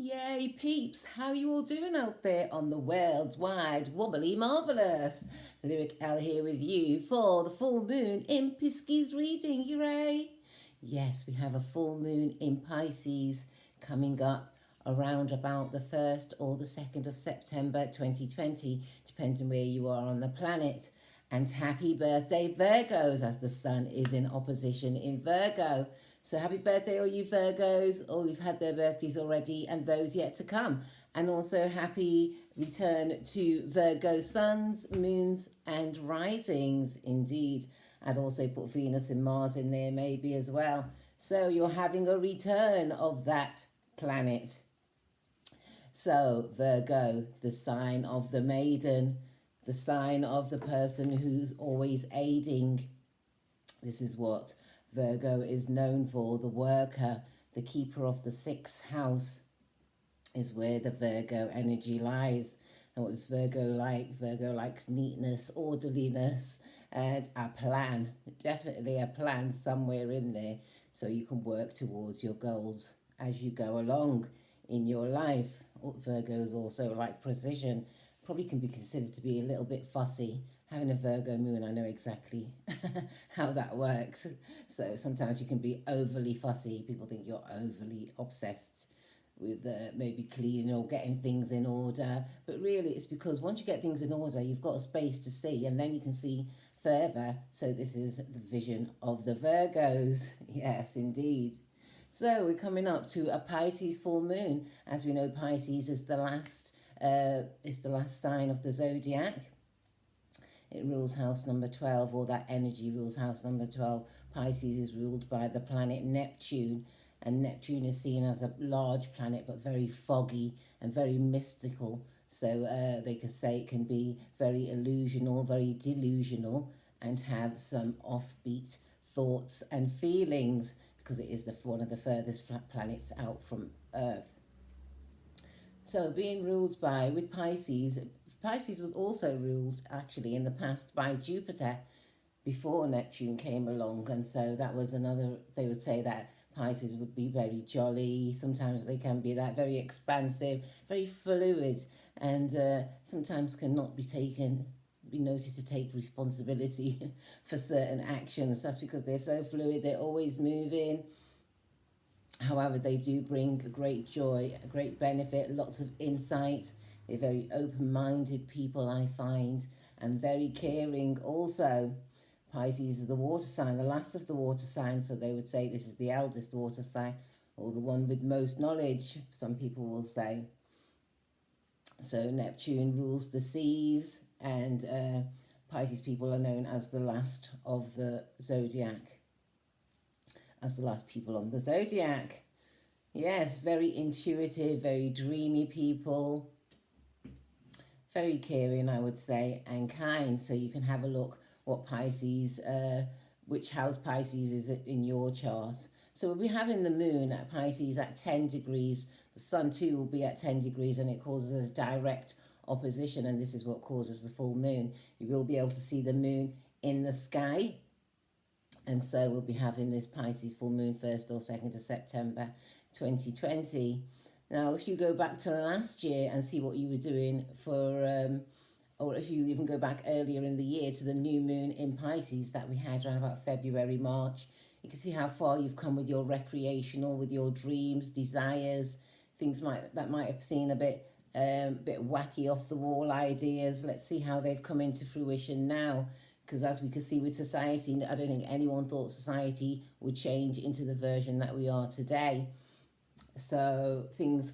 Yay, peeps! How you all doing out there on the world's wide wobbly marvelous? Lyric Elle here with you for the full moon in Pisces reading. Hooray! Yes, we have a full moon in Pisces coming up around about the 1st or the 2nd of September 2020, depending where you are on the planet. And happy birthday, Virgos, as the sun is in opposition in Virgo. So happy birthday, all you Virgos, all who've had their birthdays already and those yet to come. And also happy return to Virgo suns, moons, and risings, indeed. I'd also put Venus and Mars in there maybe as well. So you're having a return of that planet. So Virgo, the sign of the maiden, the sign of the person who's always aiding. This is what Virgo is known for, the worker, the keeper of the sixth house is where the Virgo energy lies. And what does Virgo like? Virgo likes neatness, orderliness, and a plan. Definitely a plan somewhere in there so you can work towards your goals as you go along in your life. Virgos also like precision, probably can be considered to be a little bit fussy. Having a Virgo moon, I know exactly how that works. So sometimes you can be overly fussy. People think you're overly obsessed with maybe cleaning or getting things in order. But really, it's because once you get things in order, you've got a space to see, and then you can see further. So this is the vision of the Virgos. Yes, indeed. So we're coming up to a Pisces full moon. As we know, Pisces is the last sign of the zodiac. It rules house number 12, or that energy rules house number 12. Pisces is ruled by the planet Neptune, and Neptune is seen as a large planet but very foggy and very mystical. So they can say it can be very illusional, very delusional, and have some offbeat thoughts and feelings because it is one of the furthest planets out from Earth. So being ruled by, with Pisces, Pisces was also ruled actually in the past by Jupiter before Neptune came along. And so that was another, they would say that Pisces would be very jolly. Sometimes they can be that very expansive, very fluid, and sometimes cannot be noted to take responsibility for certain actions. That's because they're so fluid, they're always moving. However, they do bring a great joy, a great benefit, lots of insight. They're very open-minded people, I find, and very caring also. Pisces is the water sign, the last of the water signs, so they would say this is the eldest water sign, or the one with most knowledge, some people will say. So Neptune rules the seas, and Pisces people are known as the last of the zodiac, as the last people on the zodiac. Yes, very intuitive, very dreamy people, very caring, I would say, and kind. So you can have a look what Pisces, which house Pisces is in your chart. So we'll be having the moon at Pisces at 10 degrees. The sun too will be at 10 degrees, and it causes a direct opposition, and this is what causes the full moon. You will be able to see the moon in the sky. And so we'll be having this Pisces full moon 1st or 2nd of September 2020. Now, if you go back to last year and see what you were doing for, or if you even go back earlier in the year to the new moon in Pisces that we had around about February, March, you can see how far you've come with your recreational, with your dreams, desires, things that might have seemed a bit wacky, off the wall ideas. Let's see how they've come into fruition now. Because as we can see with society, I don't think anyone thought society would change into the version that we are today. So things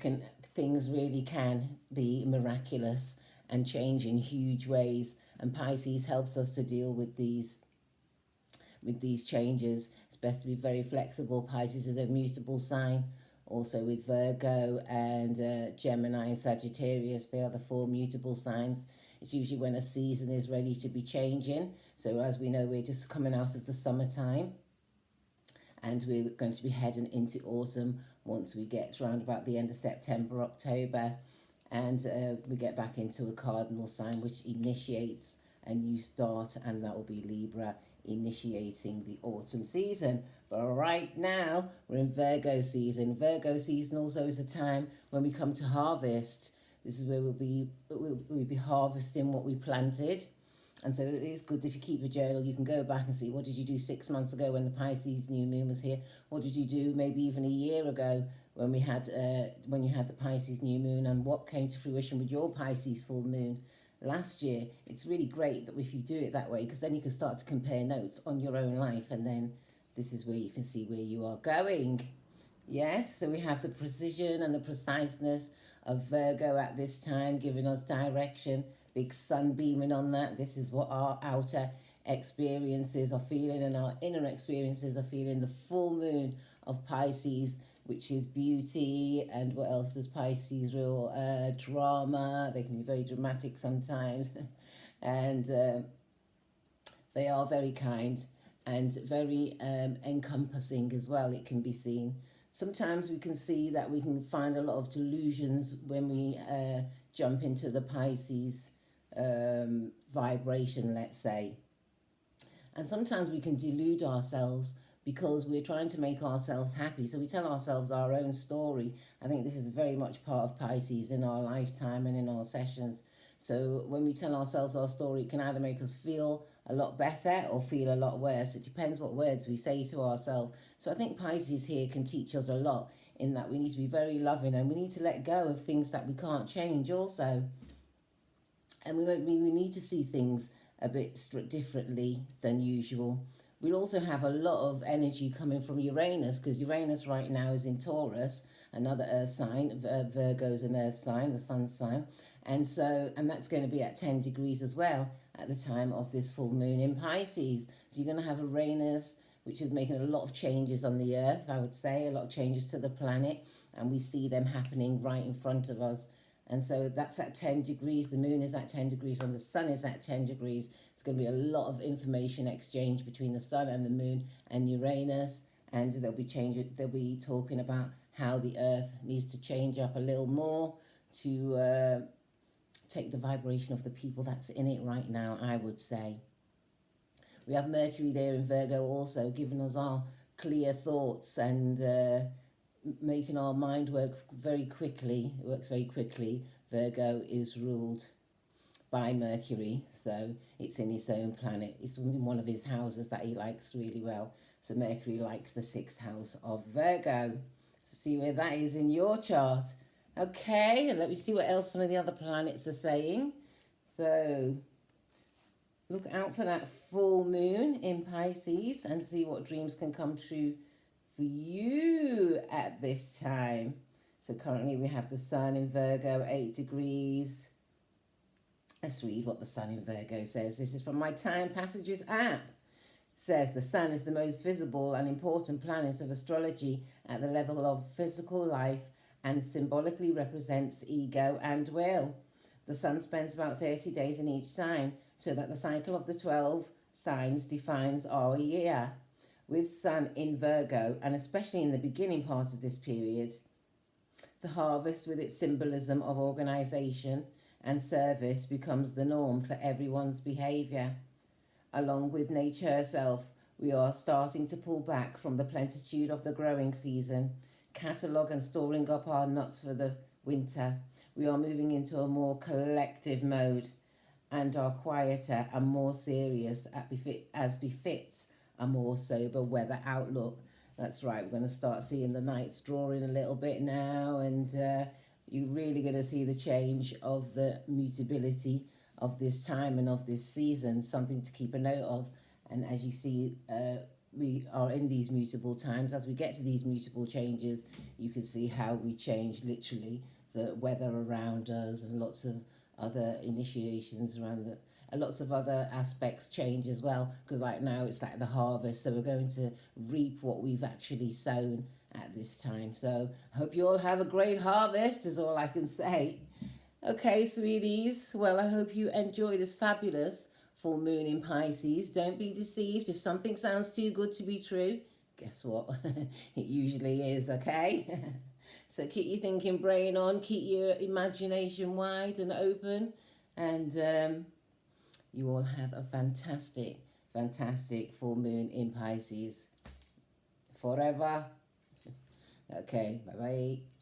really can be miraculous and change in huge ways. And Pisces helps us to deal with these changes. It's best to be very flexible. Pisces is a mutable sign. Also with Virgo and Gemini and Sagittarius, they are the 4 mutable signs. It's usually when a season is ready to be changing. So as we know, we're just coming out of the summertime, and we're going to be heading into autumn once we get around about the end of September, October, and we get back into a cardinal sign which initiates a new start, and that will be Libra initiating the autumn season. But right now, we're in Virgo season. Virgo season also is a time when we come to harvest. This is where we'll be harvesting what we planted. And so it's good if you keep a journal, you can go back and see what did you do 6 months ago when the Pisces new moon was here. What did you do maybe even a year ago when we had when you had the Pisces new moon, and what came to fruition with your Pisces full moon last year. It's really great that if you do it that way, because then you can start to compare notes on your own life, and then this is where you can see where you are going. Yes, so we have the precision and the preciseness of Virgo at this time, giving us direction. Big sun beaming on that. This is what our outer experiences are feeling, and our inner experiences are feeling. The full moon of Pisces, which is beauty, and what else does Pisces rule? Drama. They can be very dramatic sometimes, and they are very kind and very encompassing as well. It can be seen. Sometimes we can see that we can find a lot of delusions when we jump into the Pisces vibration, let's say. And sometimes we can delude ourselves because we're trying to make ourselves happy. So we tell ourselves our own story. I think this is very much part of Pisces in our lifetime and in our sessions. So when we tell ourselves our story, it can either make us feel a lot better or feel a lot worse. It depends what words we say to ourselves. So I think Pisces here can teach us a lot in that we need to be very loving, and we need to let go of things that we can't change also. And we need to see things a bit differently than usual. We'll also have a lot of energy coming from Uranus, because Uranus right now is in Taurus, another earth sign. Virgo's an earth sign, the sun sign. And that's going to be at 10 degrees as well at the time of this full moon in Pisces. So you're going to have Uranus, which is making a lot of changes on the earth, I would say, a lot of changes to the planet. And we see them happening right in front of us. And so that's at 10 degrees. The moon is at 10 degrees and the sun is at 10 degrees. It's going to be a lot of information exchange between the sun and the moon and Uranus. And they'll be talking about how the earth needs to change up a little more to take the vibration of the people that's in it right now, I would say. We have Mercury there in Virgo also, giving us our clear thoughts and making our mind work very quickly. It works very quickly. Virgo is ruled by Mercury, so it's in his own planet. It's in one of his houses that he likes really well. So Mercury likes the 6th house of Virgo. So see where that is in your chart. Okay, and let me see what else some of the other planets are saying. So look out for that full moon in Pisces and see what dreams can come true for you at this time. So currently we have the sun in Virgo, 8 degrees. Let's read what the sun in Virgo says. This is from my Time Passages app. It says the sun is the most visible and important planet of astrology at the level of physical life and symbolically represents ego and will. The sun spends about 30 days in each sign, so that the cycle of the 12 signs defines our year. With sun in Virgo, and especially in the beginning part of this period, the harvest with its symbolism of organisation and service becomes the norm for everyone's behaviour. Along with nature herself, we are starting to pull back from the plenitude of the growing season, catalogue and storing up our nuts for the winter. We are moving into a more collective mode and are quieter and more serious as befits a more sober weather outlook. That's right, we're going to start seeing the nights drawing a little bit now, and you're really going to see the change of the mutability of this time and of this season, something to keep a note of. And as you see, we are in these mutable times. As we get to these mutable changes, you can see how we change literally the weather around us, and lots of other initiations around the lots of other aspects change as well, because right now it's like the harvest, so we're going to reap what we've actually sown at this time. So I hope you all have a great harvest is all I can say. Okay, sweeties, well, I hope you enjoy this fabulous full moon in Pisces. Don't be deceived if something sounds too good to be true. Guess what? It usually is, okay? So keep your thinking brain on, keep your imagination wide and open, and you all have a fantastic, fantastic full moon in Pisces. Forever. Okay, bye-bye.